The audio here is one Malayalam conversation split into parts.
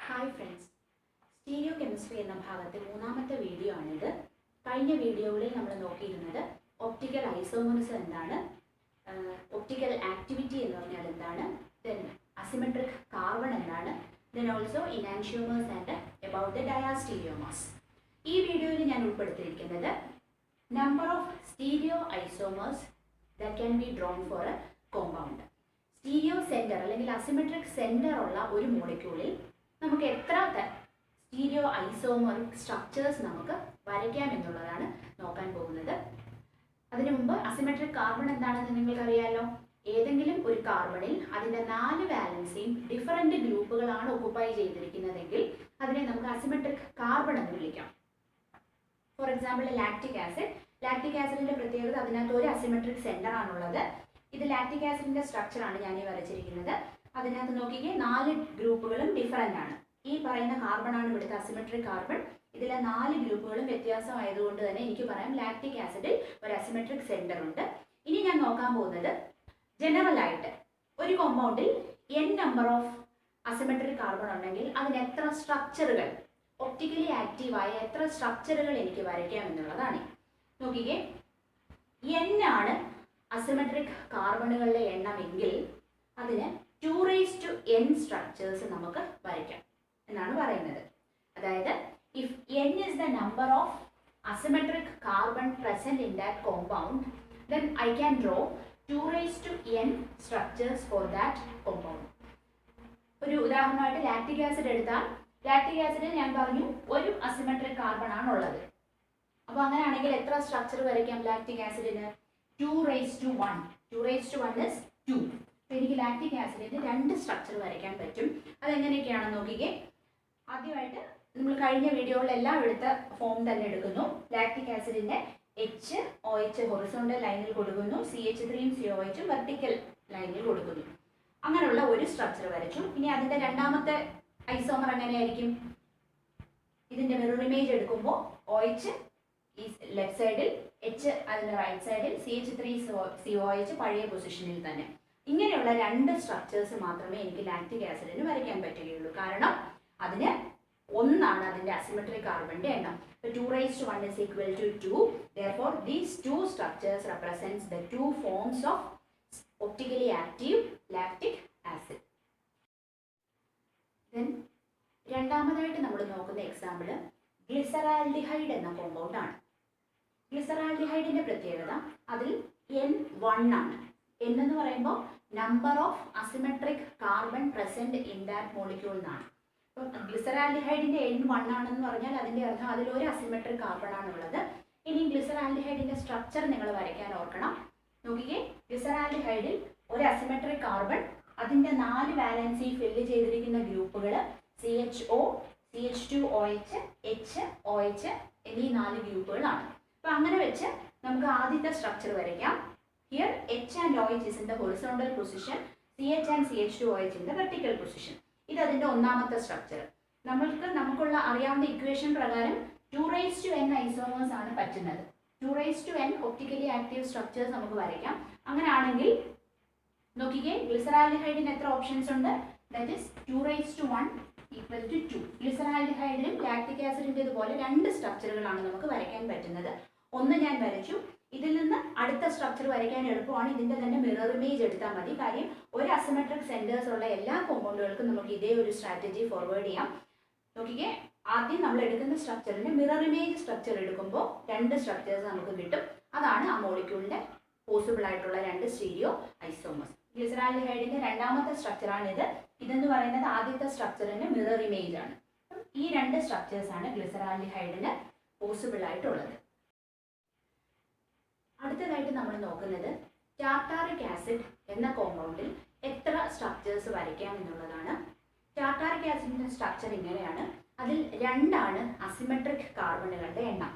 Hi friends, stereochemistry എന്ന ഭാഗത്തെ മൂന്നാമത്തെ വീഡിയോ ആണിത്. കഴിഞ്ഞ വീഡിയോയിൽ നമ്മൾ നോക്കിയിരുന്നത് ഒപ്റ്റിക്കൽ ഐസോമേഴ്സ് എന്താണ്, ഒപ്റ്റിക്കൽ ആക്ടിവിറ്റി എന്ന് പറഞ്ഞാൽ എന്താണ്, then അസിമെട്രിക് കാർബൺ എന്താണ്, then also enantiomers and about the diastereomers. ഈ വീഡിയോയിൽ ഞാൻ ഉൾപ്പെടുത്തിയിരിക്കുന്നത് number of stereoisomers that can be drawn for a compound. Stereo centre അല്ലെങ്കിൽ അസിമെട്രിക് സെന്റർ ഉള്ള ഒരു മോളിക്യൂളിൽ നമുക്ക് എത്ര സ്റ്റീരിയോ ഐസോമറിക് സ്ട്രക്ചേഴ്സ് നമുക്ക് വരയ്ക്കാം എന്നുള്ളതാണ് നോക്കാൻ പോകുന്നത്. അതിനു മുമ്പ് അസിമെട്രിക് കാർബൺ എന്താണെന്ന് നിങ്ങൾക്കറിയാലോ. ഏതെങ്കിലും ഒരു കാർബണിൽ അതിൻ്റെ 4 വാലൻസിയും ഡിഫറൻറ്റ് ഗ്രൂപ്പുകളാണ് ഒക്കുപ്പൈ ചെയ്തിരിക്കുന്നതെങ്കിൽ അതിനെ നമുക്ക് അസിമെട്രിക് കാർബൺ എന്ന് വിളിക്കാം. ഫോർ എക്സാമ്പിൾ ലാക്റ്റിക് ആസിഡിൻ്റെ പ്രത്യേകത അതിനകത്ത് ഒരു അസിമെട്രിക് സെന്റർ ആണുള്ളത്. ഇത് ലാക്റ്റിക് ആസിഡിൻ്റെ സ്ട്രക്ചറാണ് ഞാൻ ഈ വരച്ചിരിക്കുന്നത്. അതിനകത്ത് നോക്കിക്കേ 4 ഗ്രൂപ്പുകളും ഡിഫറൻ്റ് ആണ്. ഈ പറയുന്ന കാർബൺ ആണ് ഇവിടുത്തെ അസിമെട്രിക് കാർബൺ. ഇതിലെ 4 ഗ്രൂപ്പുകളും വ്യത്യാസമായതുകൊണ്ട് തന്നെ എനിക്ക് പറയാം ലാക്റ്റിക് ആസിഡിൽ ഒരു അസിമെട്രിക് സെന്റർ ഉണ്ട്. ഇനി ഞാൻ നോക്കാൻ പോകുന്നത് ജനറൽ ആയിട്ട് ഒരു കോമ്പൗണ്ടിൽ n number of asymmetric carbon ഉണ്ടെങ്കിൽ അതിന് എത്ര സ്ട്രക്ചറുകൾ, ഒപ്റ്റിക്കലി ആക്റ്റീവായ എത്ര സ്ട്രക്ചറുകൾ എനിക്ക് വരയ്ക്കാം എന്നുള്ളതാണ്. നോക്കിക്കേ, n ആണ് അസിമെട്രിക് കാർബണുകളുടെ എണ്ണമെങ്കിൽ അതിന് 2n സ്ട്രക്ചേഴ്സ് നമുക്ക് വരയ്ക്കാം എന്നാണ് പറയുന്നത്. അതായത് if n is the number of asymmetric carbon present in that compound, then I can draw 2n structures for that compound. ഒരു ഉദാഹരണമായിട്ട് ലാക്റ്റിക് ആസിഡ് എടുത്താൽ ലാക്റ്റിക് ആസിഡിൽ ഞാൻ പറഞ്ഞു ഒരു അസിമെട്രിക് കാർബൺ ആണ് ഉള്ളത്. അപ്പോൾ അങ്ങനെയാണെങ്കിൽ എത്ര സ്ട്രക്ചർ വരയ്ക്കാം ലാക്റ്റിക് ആസിഡിന്? 2:1. 2:1 is 2. അപ്പോൾ എനിക്ക് ലാക്റ്റിക് ആസിഡിൻ്റെ 2 സ്ട്രക്ചർ വരയ്ക്കാൻ പറ്റും. അതെങ്ങനെയൊക്കെയാണെന്ന് നോക്കിക്കേ. ആദ്യമായിട്ട് നമ്മൾ കഴിഞ്ഞ വീഡിയോകളിലെല്ലാം എടുത്ത ഫോം തന്നെ എടുക്കുന്നു. ലാക്റ്റിക് ആസിഡിൻ്റെ HOH ഹൊറിസോണ്ടൽ ലൈനിൽ കൊടുക്കുന്നു, CH3യും COHും വെർട്ടിക്കൽ ലൈനിൽ കൊടുക്കുന്നു. അങ്ങനെയുള്ള ഒരു സ്ട്രക്ചർ വരച്ചു. ഇനി അതിൻ്റെ രണ്ടാമത്തെ ഐസോമർ എങ്ങനെയായിരിക്കും? ഇതിൻ്റെ മിറർ ഇമേജ് എടുക്കുമ്പോൾ OH ഈ ലെഫ്റ്റ് സൈഡിൽ, H അതിൻ്റെ റൈറ്റ് സൈഡിൽ, CH3 COH പഴയ പൊസിഷനിൽ തന്നെ. ഇങ്ങനെയുള്ള 2 സ്ട്രക്ചേഴ്സ് മാത്രമേ എനിക്ക് ലാക്റ്റിക് ആസിഡിന് വരയ്ക്കാൻ പറ്റുകയുള്ളൂ. കാരണം അതിന് 1 ആണ് അതിൻ്റെ അസിമെട്രിക് കാർബണിൻ്റെ എണ്ണം. 2:1 is equal to 2. Therefore, these 2 structures represents the 2 forms of optically active lactic acid. Then രണ്ടാമതായിട്ട് നമ്മൾ നോക്കുന്ന എക്സാമ്പിൾ ഗ്ലിസറാൽഡിഹൈഡ് എന്ന കോമ്പൗണ്ട് ആണ്. ഗ്ലിസറാൽഡിഹൈഡിൻ്റെ പ്രത്യേകത അതിൽ N1 ആണ്. N എന്ന് പറയുമ്പോൾ number of asymmetric carbon present in that molecule എന്നാണ്. അപ്പോൾ ഗ്ലിസറാൽഡിഹൈഡിൻ്റെ N1 ആണെന്ന് പറഞ്ഞാൽ അതിൻ്റെ അർത്ഥം അതിലൊരു അസിമെട്രിക് കാർബൺ ആണുള്ളത്. ഇനി ഗ്ലിസറാൽഡിഹൈഡിൻ്റെ സ്ട്രക്ചർ നിങ്ങൾ വരയ്ക്കാൻ ഓർക്കണം. നോക്കിക്കേ, ഗ്ലിസറാൽഡിഹൈഡിൽ ഒരു അസിമെട്രിക് കാർബൺ, അതിൻ്റെ 4 വാലൻസി ഫില്ല് ചെയ്തിരിക്കുന്ന ഗ്രൂപ്പുകൾ CHO, CH2OH, HOH എന്നീ 4 ഗ്രൂപ്പുകളാണ്. അപ്പോൾ അങ്ങനെ വെച്ച് നമുക്ക് ആദ്യത്തെ സ്ട്രക്ചർ വരയ്ക്കാം. Here H and OH is in the horizontal position, CH and CH2OH in the vertical position. ഇത് അതിൻ്റെ ഒന്നാമത്തെ സ്ട്രക്ചർ. നമുക്കുള്ള അറിയാവുന്ന ഇക്വേഷൻ പ്രകാരം 2:n ഐസോമേഴ്സ് ആണ് പറ്റുന്നത്. 2:n ഒപ്റ്റിക്കലി ആക്റ്റീവ് സ്ട്രക്ചേഴ്സ് നമുക്ക് വരയ്ക്കാം. അങ്ങനെയാണെങ്കിൽ നോക്കിക്കേ, ഗ്ലിസറാൽഡിഹൈഡിന് എത്ര ഓപ്ഷൻസ് ഉണ്ട്? That is 2:1 equal to 2. ഗ്ലിസറാൽഡിഹൈഡിനും ലാക്റ്റിക് ആസിഡിൻ്റെ ഇതുപോലെ 2 സ്ട്രക്ചറുകളാണ് നമുക്ക് വരയ്ക്കാൻ പറ്റുന്നത്. ഒന്ന് ഞാൻ വരച്ചു. ഇതിൽ നിന്ന് അടുത്ത സ്ട്രക്ചർ വരയ്ക്കാൻ എളുപ്പമാണ്. ഇതിൻ്റെ തന്നെ മിറർ ഇമേജ് എടുത്താൽ മതി. കാര്യം ഒരു അസിമെട്രിക് സെന്റേഴ്സ് ഉള്ള എല്ലാ കോമ്പൗണ്ടുകൾക്കും നമുക്ക് ഇതേ ഒരു സ്ട്രാറ്റജി ഫോർവേഡ് ചെയ്യാം. നോക്കിക്കേ, ആദ്യം നമ്മൾ എടുക്കുന്ന സ്ട്രക്ചറിൻ്റെ മിറർ ഇമേജ് സ്ട്രക്ചർ എടുക്കുമ്പോൾ 2 സ്ട്രക്ചേഴ്സ് നമുക്ക് കിട്ടും. അതാണ് ആ മോളിക്യൂളിൻ്റെ പോസിബിൾ ആയിട്ടുള്ള 2 സ്റ്റീരിയോ ഐസോമേഴ്സ്. ഗ്ലിസറാൽഡിഹൈഡിൻ്റെ രണ്ടാമത്തെ സ്ട്രക്ചറാണിത്. ഇതെന്ന് പറയുന്നത് ആദ്യത്തെ സ്ട്രക്ചറിൻ്റെ മിറർ ഇമേജ് ആണ്. ഈ 2 സ്ട്രക്ചേഴ്സാണ് ഗ്ലിസറാൽഡിഹൈഡിന് പോസിബിൾ ആയിട്ടുള്ളത്. അടുത്തതായിട്ട് നമ്മൾ നോക്കുന്നത് ടാർട്ടാറിക് ആസിഡ് എന്ന കോമ്പൗണ്ടിൽ എത്ര സ്ട്രക്ചേഴ്സ് വരയ്ക്കാം എന്നുള്ളതാണ്. ടാർട്ടാറിക് ആസിഡിൻ്റെ സ്ട്രക്ചർ ഇങ്ങനെയാണ്. അതിൽ 2 ആണ് അസിമെട്രിക് കാർബണുകളുടെ എണ്ണം.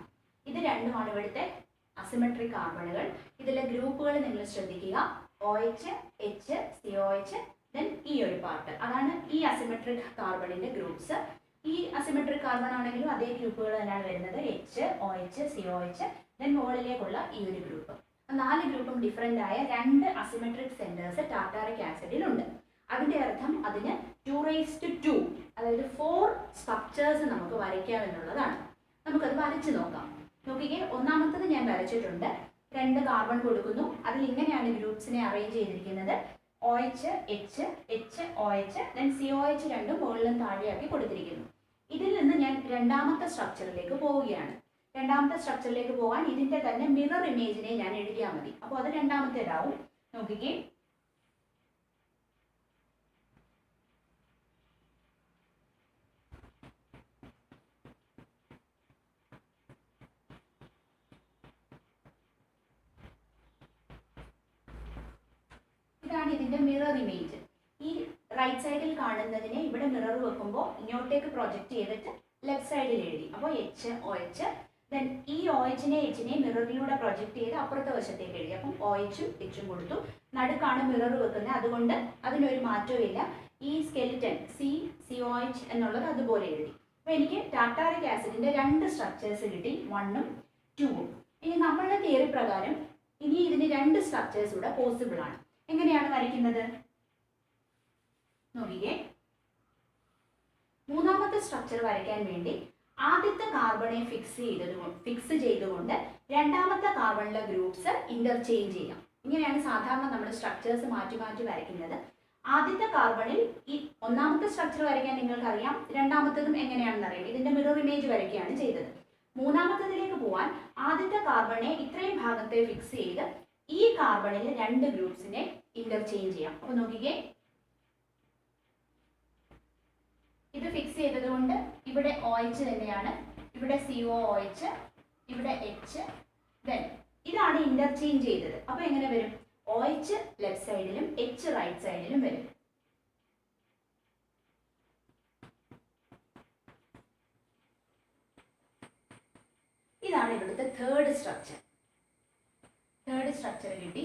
ഇത് 2 ഇവിടുത്തെ അസിമെട്രിക് കാർബണുകൾ. ഇതിലെ ഗ്രൂപ്പുകൾ നിങ്ങൾ ശ്രദ്ധിക്കുക. OH, H, COH, ദെൻ ഈ ഒരു പാർട്ട്, അതാണ് ഈ അസിമെട്രിക് കാർബണിൻ്റെ ഗ്രൂപ്പ്സ്. ഈ അസിമെട്രിക് കാർബൺ ആണെങ്കിലും അതേ ഗ്രൂപ്പുകൾ തന്നെയാണ് വരുന്നത്. H, OH, COH, ദെൻ മുകളിലേക്കുള്ള ഈ ഒരു ഗ്രൂപ്പ്. 4 ഗ്രൂപ്പും ഡിഫറൻ്റ് ആയ 2 അസിമെട്രിക് സെന്റേഴ്സ് ടാർട്ടാറിക് ആസിഡിലുണ്ട്. അതിൻ്റെ അർത്ഥം അതിന് 2:2, അതായത് 4 സ്ട്രക്ചേഴ്സ് നമുക്ക് വരയ്ക്കാമെന്നുള്ളതാണ്. നമുക്കത് വരച്ച് നോക്കാം. നോക്കിക്കേ, ഒന്നാമത്തത് ഞാൻ വരച്ചിട്ടുണ്ട്. 2 കാർബൺ കൊടുക്കുന്നു. അതിൽ ഇങ്ങനെയാണ് ഗ്രൂപ്പ്സിനെ അറേഞ്ച് ചെയ്തിരിക്കുന്നത്. OH, H, H, OH, then COH രണ്ടും മുകളിലും താഴെയാക്കി കൊടുത്തിരിക്കുന്നു. ഇതിൽ നിന്ന് ഞാൻ രണ്ടാമത്തെ സ്ട്രക്ചറിലേക്ക് പോവുകയാണ്. രണ്ടാമത്തെ സ്ട്രക്ചറിലേക്ക് പോകാൻ ഇതിന്റെ തന്നെ മിറർ ഇമേജിനെ ഞാൻ എഴുതിയാൽ മതി. അപ്പോൾ അത് രണ്ടാമത്തേതാവും. നോക്കിക്കേ, ഇതാണ് ഇതിന്റെ മിറർ ഇമേജ്. ഈ റൈറ്റ് സൈഡിൽ കാണുന്നതിനെ ഇവിടെ മിറർ വെക്കുമ്പോൾ ഇങ്ങോട്ടേക്ക് പ്രൊജക്ട് ചെയ്തിട്ട് ലെഫ്റ്റ് സൈഡിൽ എഴുതി. അപ്പോൾ HOH, ദെൻ ഈ OHനെ Hനെ മിററിലൂടെ പ്രൊജക്ട് ചെയ്ത് അപ്പുറത്തെ വശത്തേക്ക് എഴുതി. അപ്പം OHും Hും കൊടുത്തു. നടുക്കാണ് മിറർ വെക്കുന്നത്, അതുകൊണ്ട് അതിനൊരു മാറ്റവും ഇല്ല. ഈ സ്കെലിറ്റൻ COH എന്നുള്ളത് അതുപോലെ എഴുതി. അപ്പോൾ എനിക്ക് ടാർട്ടാറിക് ആസിഡിന്റെ 2 സ്ട്രക്ചേഴ്സ് കിട്ടി, 1ഉം 2ഉം. ഇനി നമ്മളുടെ തിയറി പ്രകാരം ഇനി ഇതിന് 2 സ്ട്രക്ചേഴ്സ് കൂടെ പോസിബിൾ ആണ്. എങ്ങനെയാണ് വരയ്ക്കുന്നത്? നോക്കിക്കേ, മൂന്നാമത്തെ സ്ട്രക്ചർ വരയ്ക്കാൻ വേണ്ടി ആദ്യത്തെ കാർബണെ ഫിക്സ് ചെയ്തുകൊണ്ട് രണ്ടാമത്തെ കാർബണിലെ ഗ്രൂപ്പ്സ് ഇന്റർചേഞ്ച് ചെയ്യാം. ഇങ്ങനെയാണ് സാധാരണ നമ്മൾ സ്ട്രക്ചേഴ്സ് മാറ്റി മാറ്റി വരയ്ക്കുന്നത്. ആദ്യത്തെ കാർബണിൽ ഈ ഒന്നാമത്തെ സ്ട്രക്ചർ വരയ്ക്കാൻ നിങ്ങൾക്കറിയാം, രണ്ടാമത്തതും എങ്ങനെയാണെന്ന് അറിയാം. ഇതിന്റെ മിറർ ഇമേജ് വരയ്ക്കുകയാണ് ചെയ്തത്. മൂന്നാമത്തതിലേക്ക് പോവാൻ ആദ്യത്തെ കാർബണെ ഇത്രയും ഭാഗത്തെ ഫിക്സ് ചെയ്ത് ഈ കാർബണിൽ 2 ഗ്രൂപ്പ്സിനെ ഇന്റർചേഞ്ച് ചെയ്യാം. അപ്പൊ നോക്കിക്കേ, ഇത് ഫിക്സ് ചെയ്തതുകൊണ്ട് ഇവിടെ OH തന്നെയാണ്, ഇവിടെ COOH, ഇവിടെ H, ദെൻ ഇതാണ് ഇന്റർചേഞ്ച് ചെയ്തത്. അപ്പൊ എങ്ങനെ വരും? OH ലെഫ്റ്റ് സൈഡിലും H റൈറ്റ് സൈഡിലും വരും. ഇതാണ് ഇവിടുത്തെ തേർഡ് സ്ട്രക്ചർ കിട്ടി.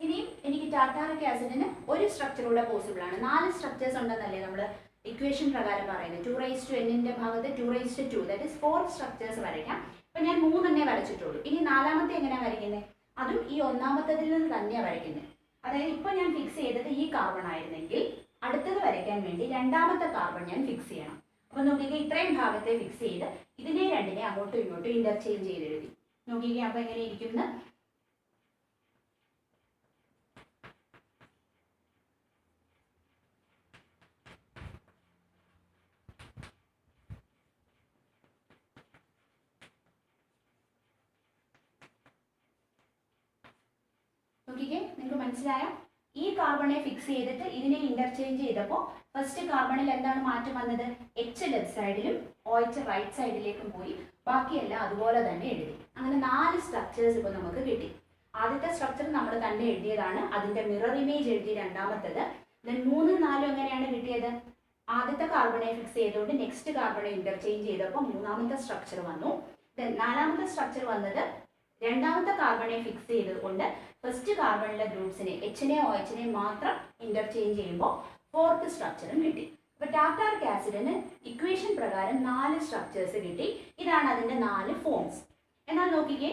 ഇനിയും എനിക്ക് ടാർട്ടാറിക് ആസിഡിന് ഒരു സ്ട്രക്ചർ കൂടെ പോസിബിൾ ആണ്. 4 സ്ട്രക്ചേഴ്സ് ഉണ്ടെന്നല്ലേ നമ്മൾ ഇക്വേഷൻ പ്രകാരം പറയുന്നത്. 2n ഭാഗത്ത് 2/2, ദാറ്റ് ഈസ് 4 സ്ട്രക്ചേഴ്സ് വരയ്ക്കാം. അപ്പൊ ഞാൻ 3 വരച്ചിട്ടുള്ളൂ. ഇനി നാലാമത്തെ എങ്ങനെയാണ് വരയ്ക്കുന്നത്? അതും ഈ ഒന്നാമത്തതിൽ നിന്ന് തന്നെയാണ് വരയ്ക്കുന്നത്. അതായത് ഇപ്പൊ ഞാൻ ഫിക്സ് ചെയ്തത് ഈ കാർബൺ ആയിരുന്നെങ്കിൽ അടുത്തത് വരയ്ക്കാൻ വേണ്ടി രണ്ടാമത്തെ കാർബൺ ഞാൻ ഫിക്സ് ചെയ്യണം. അപ്പൊ നോക്കിക്കേ, ഇത്രയും ഭാഗത്തെ ഫിക്സ് ചെയ്ത് ഇതിനെ 2നെ അങ്ങോട്ടും ഇങ്ങോട്ടും ഇന്റർചേഞ്ച് ചെയ്ത് എഴുതി. നോക്കിക്കേ, അപ്പൊ എങ്ങനെ ഇരിക്കുന്നു? നോക്കിക്കേ, നിങ്ങൾക്ക് മനസ്സിലായോ? ഈ കാർബണെ ഫിക്സ് ചെയ്തിട്ട് ഇതിനെ ഇന്റർചേഞ്ച് ചെയ്തപ്പോൾ ഫസ്റ്റ് കാർബണിൽ എന്താണ് മാറ്റം വന്നത്? H ലെഫ്റ്റ് സൈഡിലും OH റൈറ്റ് സൈഡിലേക്കും പോയി. ബാക്കിയെല്ലാം അതുപോലെ തന്നെ എഴുതി. അങ്ങനെ 4 സ്ട്രക്ചേഴ്സ് ഇപ്പോൾ നമുക്ക് കിട്ടി. ആദ്യത്തെ സ്ട്രക്ചർ നമ്മൾ തന്നെ എഴുതിയതാണ്, അതിന്റെ മിറർ ഇമേജ് എഴുതി രണ്ടാമത്തത്. ദെൻ 3ഉം 4ഉം എങ്ങനെയാണ് കിട്ടിയത്? ആദ്യത്തെ കാർബണെ ഫിക്സ് ചെയ്തുകൊണ്ട് നെക്സ്റ്റ് കാർബണെ ഇന്റർചേഞ്ച് ചെയ്തപ്പോൾ മൂന്നാമത്തെ സ്ട്രക്ചർ വന്നു. ദെൻ നാലാമത്തെ സ്ട്രക്ചർ വന്നത് രണ്ടാമത്തെ കാർബണെ ഫിക്സ് ചെയ്തുകൊണ്ട് ഫസ്റ്റ് കാർബണിലെ ഗ്രൂപ്പ്സിനെ Hനെ OHനെ മാത്രം ഇന്റർചേഞ്ച് ചെയ്യുമ്പോൾ 4th സ്ട്രക്ചറും കിട്ടി. അപ്പോൾ ടാർട്ടാറിക് ആസിഡിന് ഇക്വേഷൻ പ്രകാരം 4 സ്ട്രക്ചേഴ്സ് കിട്ടി. ഇതാണ് അതിന്റെ 4 ഫോംസ്. എന്നാൽ നോക്കിക്കേ,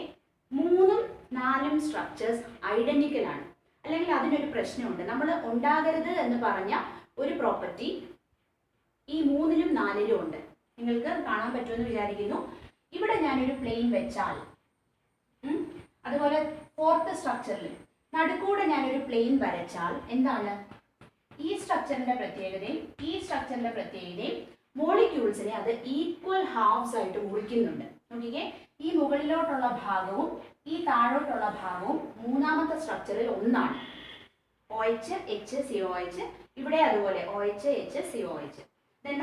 3ഉം 4ഉം സ്ട്രക്ചേഴ്സ് ഐഡന്റിക്കൽ ആണ്. അല്ലെങ്കിൽ അതിനൊരു പ്രശ്നമുണ്ട്. നമ്മൾ ഉണ്ടാകരുത് എന്ന് പറഞ്ഞ ഒരു പ്രോപ്പർട്ടി ഈ 3ലും 4ലും ഉണ്ട്. നിങ്ങൾക്ക് കാണാൻ പറ്റുമെന്ന് വിചാരിക്കുന്നു. ഇവിടെ ഞാനൊരു പ്ലെയിൻ വെച്ചാൽ, അതുപോലെ 4th സ്ട്രക്ചറിൽ നടുക്കൂടെ ഞാനൊരു പ്ലെയിൻ വരച്ചാൽ എന്താണ് ഈ സ്ട്രക്ചറിന്റെ പ്രത്യേകതയും ഈ സ്ട്രക്ചറിന്റെ പ്രത്യേകതയും? മോളിക്യൂൾസിനെ അത് ഈക്വൽ ഹാഫ്സ് ആയിട്ട് മുറിക്കുന്നുണ്ട്. നോക്കിക്കേ, ഈ മുകളിലോട്ടുള്ള ഭാഗവും ഈ താഴോട്ടുള്ള ഭാഗവും മൂന്നാമത്തെ സ്ട്രക്ചറിൽ ഒന്നാണ്. OH, H, COH. ഇവിടെ അതുപോലെ OH, H, COH.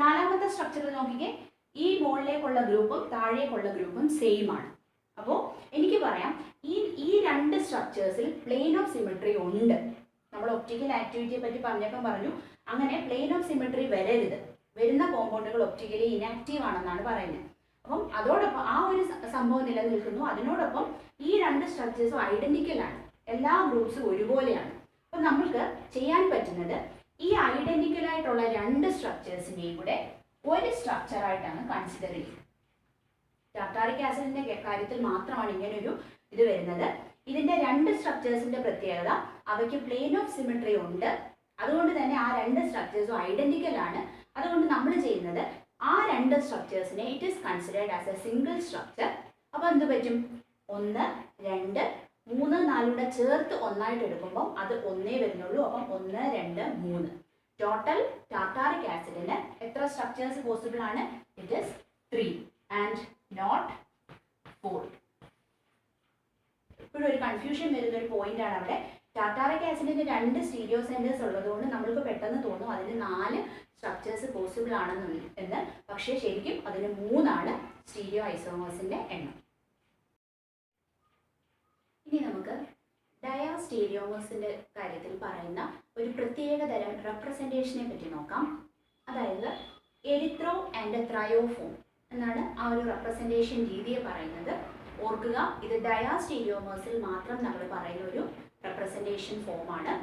നാലാമത്തെ സ്ട്രക്ചറിൽ നോക്കിക്കേ, ഈ മുകളിലേക്കുള്ള ഗ്രൂപ്പും താഴേക്കുള്ള ഗ്രൂപ്പും സെയിം ആണ്. അപ്പോൾ എനിക്ക് പറയാം, ഈ 2 സ്ട്രക്ചേഴ്സിൽ പ്ലെയിൻ ഓഫ് സിമെട്രി ഉണ്ട്. നമ്മൾ ഒപ്റ്റിക്കൽ ആക്ടിവിറ്റിയെ പറ്റി പറഞ്ഞപ്പോൾ പറഞ്ഞു, അങ്ങനെ പ്ലെയിൻ ഓഫ് സിമെട്രി വരരുത്. വരുന്ന കോമ്പൗണ്ടുകൾ ഒപ്റ്റിക്കലി ഇനാക്റ്റീവ് ആണെന്നാണ് പറയുന്നത്. അപ്പം അതോടൊപ്പം ആ ഒരു സംഭവം നിലനിൽക്കുന്നു. അതിനോടൊപ്പം ഈ 2 സ്ട്രക്ചേഴ്സും ഐഡന്റിക്കൽ ആണ്. എല്ലാ ഗ്രൂപ്പ്സും ഒരുപോലെയാണ്. അപ്പം നമ്മൾക്ക് ചെയ്യാൻ പറ്റുന്നത് ഈ ഐഡന്റിക്കൽ ആയിട്ടുള്ള 2 സ്ട്രക്ചേഴ്സിനെയും കൂടെ ഒരു സ്ട്രക്ചറായിട്ടാണ് കൺസിഡർ ചെയ്യുന്നത്. ടാർട്ടാറിക് ആസിഡിന്റെ കാര്യത്തിൽ മാത്രമാണ് ഇങ്ങനൊരു ഇത് വരുന്നത്. ഇതിന്റെ 2 സ്ട്രക്ചേഴ്സിന്റെ പ്രത്യേകത, അവയ്ക്ക് പ്ലെയിൻ ഓഫ് സിമെട്രി ഉണ്ട്. അതുകൊണ്ട് തന്നെ ആ 2 സ്ട്രക്ചേഴ്സും ഐഡന്റിക്കൽ ആണ്. അതുകൊണ്ട് നമ്മൾ ചെയ്യുന്നത് ആ 2 സ്ട്രക്ചേഴ്സിനെ it is considered as a single structure. അപ്പോൾ എന്ത് പറ്റും? 1, 2, 3, 4 ചേർത്ത് ഒന്നായിട്ട് എടുക്കുമ്പോൾ അത് ഒന്നേ വരുന്നുള്ളൂ. അപ്പം 1, 2, 3. ടോട്ടൽ ടാർട്ടാറിക് ആസിഡിന് എത്ര സ്ട്രക്ചേഴ്സ് പോസിബിൾ ആണ്? It is 3 and not 4. ഇപ്പോഴും ഒരു കൺഫ്യൂഷൻ വരുന്ന ഒരു പോയിന്റ് ആണ് അവിടെ. ടാർട്ടാറിക് ആസിഡിന് 2 സ്റ്റീരിയോ സെന്റേഴ്സ് ഉള്ളതുകൊണ്ട് നമ്മൾക്ക് പെട്ടെന്ന് തോന്നും അതിന് 4 സ്ട്രക്ചേഴ്സ് പോസിബിൾ ആണെന്ന്. പക്ഷേ ശരിക്കും അതിന് 3 ആണ് സ്റ്റീരിയോ ഐസോമേഴ്സിന്റെ എണ്ണം. ഇനി നമുക്ക് ഡയാസ്റ്റീരിയോമേഴ്സിന്റെ കാര്യത്തിൽ പറയുന്ന ഒരു പ്രത്യേക തരം റെപ്രസെന്റേഷനെ പറ്റി നോക്കാം. അതായത് എരിത്രോ ആൻഡ് ത്രയോഫോം എന്നാണ് ആ ഒരു റെപ്രസെന്റേഷൻ രീതിയെ പറയുന്നത്. ഓർക്കുക, ഇത് ഡയാസ്റ്റീരിയോമേഴ്സിൽ മാത്രം നമ്മൾ പറയുന്ന ഒരു റെപ്രസെന്റേഷൻ ഫോമാണ്.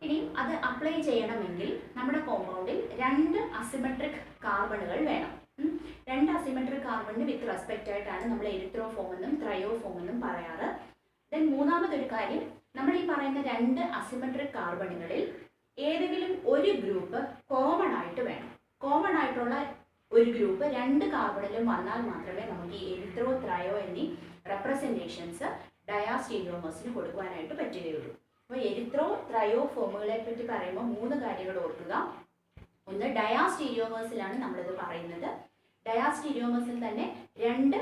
ഇനി അത് അപ്ലൈ ചെയ്യണമെങ്കിൽ നമ്മുടെ കോമ്പൗണ്ടിൽ 2 അസിമെട്രിക് കാർബണുകൾ വേണം. 2 അസിമെട്രിക് കാർബണിന് വിത്ത് റെസ്പെക്റ്റ് ആയിട്ടാണ് നമ്മൾ എരിത്രോഫോം എന്നും ത്രയോഫോം എന്നും പറയാറ്. ദെൻ മൂന്നാമതൊരു കാര്യം, നമ്മൾ ഈ പറയുന്ന 2 അസിമെട്രിക് കാർബണുകളിൽ ഏതെങ്കിലും ഒരു ഗ്രൂപ്പ് കോമൺ ആയിട്ട് വേണം. കോമൺ ആയിട്ടുള്ള ഒരു ഗ്രൂപ്പ് 2 കാർബണിലും വന്നാൽ മാത്രമേ നമുക്ക് ഈ എരിത്രോ ത്രയോ എന്നീ റെപ്രസെന്റേഷൻസ് ഡയാസ്റ്റീരിയോമേഴ്സിന് കൊടുക്കുവാനായിട്ട് പറ്റുകയുള്ളൂ. അപ്പോൾ എരിത്രോ ത്രയോ ഫോമുകളെ പറ്റി പറയുമ്പോൾ 3 കാര്യങ്ങൾ ഓർക്കുക. ഒന്ന്, ഡയാസ്റ്റീരിയോമേഴ്സിലാണ് നമ്മളിത് പറയുന്നത്. ഡയാസ്റ്റീരിയോമേഴ്സിൽ തന്നെ 2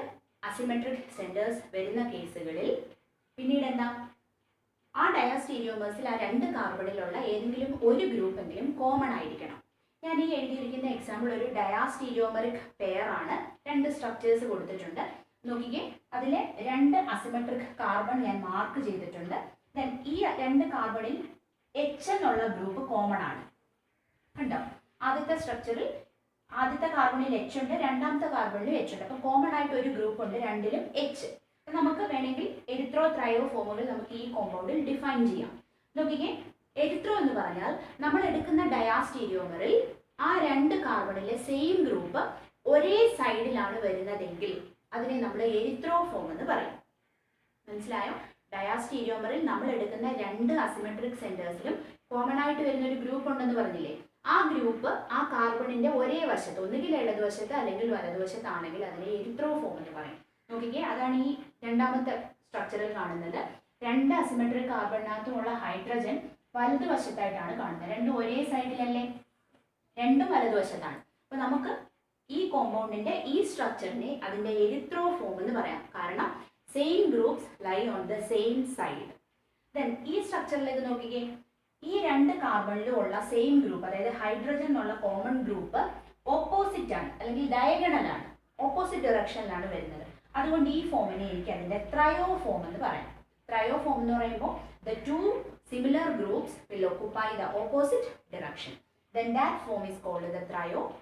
അസിമെട്രിക് സെന്റേഴ്സ് വരുന്ന കേസുകളിൽ പിന്നീട് എന്താ, ആ ഡയാസ്റ്റീരിയോമേഴ്സിൽ ആ 2 കാർബണിലുള്ള ഏതെങ്കിലും ഒരു ഗ്രൂപ്പ് എങ്കിലും കോമൺ ആയിരിക്കണം. ഞാൻ ഈ എഴുതിയിരിക്കുന്ന എക്സാമ്പിൾ ഒരു ഡയാസ്റ്റീരിയോമറിക് പെയർ ആണ്. 2 സ്ട്രക്ചേഴ്സ് കൊടുത്തിട്ടുണ്ട്. നോക്കിക്കേ, അതിലെ 2 അസിമെട്രിക് കാർബൺ ഞാൻ മാർക്ക് ചെയ്തിട്ടുണ്ട്. ദെൻ ഈ 2 കാർബണിൽ H എന്നുള്ള ഗ്രൂപ്പ് കോമൺ ആണ്. കണ്ടോ, ആദ്യത്തെ സ്ട്രക്ചറിൽ ആദ്യത്തെ കാർബണിൽ H ഉണ്ട്, രണ്ടാമത്തെ കാർബണിൽ H ഉണ്ട്. അപ്പോൾ കോമൺ ആയിട്ട് ഒരു ഗ്രൂപ്പ് ഉണ്ട്, രണ്ടിലും H. നമുക്ക് വേണമെങ്കിൽ എരിത്രോ ത്രയോ ഫോമുകൾ നമുക്ക് ഈ കോമ്പൗണ്ടിൽ ഡിഫൈൻ ചെയ്യാം. നോക്കിക്കേ, എരിത്രോ എന്ന് പറഞ്ഞാൽ നമ്മൾ എടുക്കുന്ന ഡയാസ്റ്റീരിയോമറിൽ ആ 2 കാർബണിലെ സെയിം ഗ്രൂപ്പ് ഒരേ സൈഡിലാണ് വരുന്നതെങ്കിൽ അതിനെ നമ്മൾ എരിത്രോഫോം എന്ന് പറയും. മനസ്സിലായോ? ഡയാസ്റ്റീരിയോമറിൽ നമ്മൾ എടുക്കുന്ന 2 അസിമെട്രിക് സെന്റേഴ്സിലും കോമൺ ആയിട്ട് വരുന്ന ഒരു ഗ്രൂപ്പ് ഉണ്ടെന്ന് പറഞ്ഞില്ലേ? ആ ഗ്രൂപ്പ് ആ കാർബണിന്റെ ഒരേ വശത്ത്, ഒന്നുകിൽ ഇടതുവശത്ത് അല്ലെങ്കിൽ വലതുവശത്താണെങ്കിൽ അതിനെ എരിത്രോഫോം എന്ന് പറയും. നോക്കിക്കേ, അതാണ് ഈ രണ്ടാമത്തെ സ്ട്രക്ചറിൽ കാണുന്നത്. 2 അസിമെട്രിക് കാർബണിനകത്തുമുള്ള ഹൈഡ്രജൻ വലതുവശത്തായിട്ടാണ് കാണുന്നത്. 2 ഒരേ സൈഡിലല്ലേ? 2 വലതുവശത്താണ്. അപ്പൊ നമുക്ക് ഈ കോമ്പൗണ്ടിന്റെ ഈ സ്ട്രക്ചറിനെ അതിന്റെ എരിത്രോഫോം എന്ന് പറയാം. കാരണം same groups lie on the same side. Then ഈ സ്ട്രക്ചറിലേക്ക് നോക്കിക്കേ, ഈ 2 കാർബണിലും ഉള്ള സെയിം ഗ്രൂപ്പ്, അതായത് ഹൈഡ്രജൻ എന്നുള്ള കോമൺ ഗ്രൂപ്പ് ഓപ്പോസിറ്റ് ആണ്, അല്ലെങ്കിൽ ഡയഗണൽ ആണ്, ഓപ്പോസിറ്റ് ഡയറക്ഷനിലാണ് വരുന്നത്. അതുകൊണ്ട് ഈ ഫോമിനെ എനിക്ക് അതിന്റെ ത്രയോഫോം എന്ന് പറയാം. ത്രയോഫോം എന്ന് പറയുമ്പോൾ the 2 similar groups will occupy the opposite direction. Then that form is called the ത്രയോഫോം.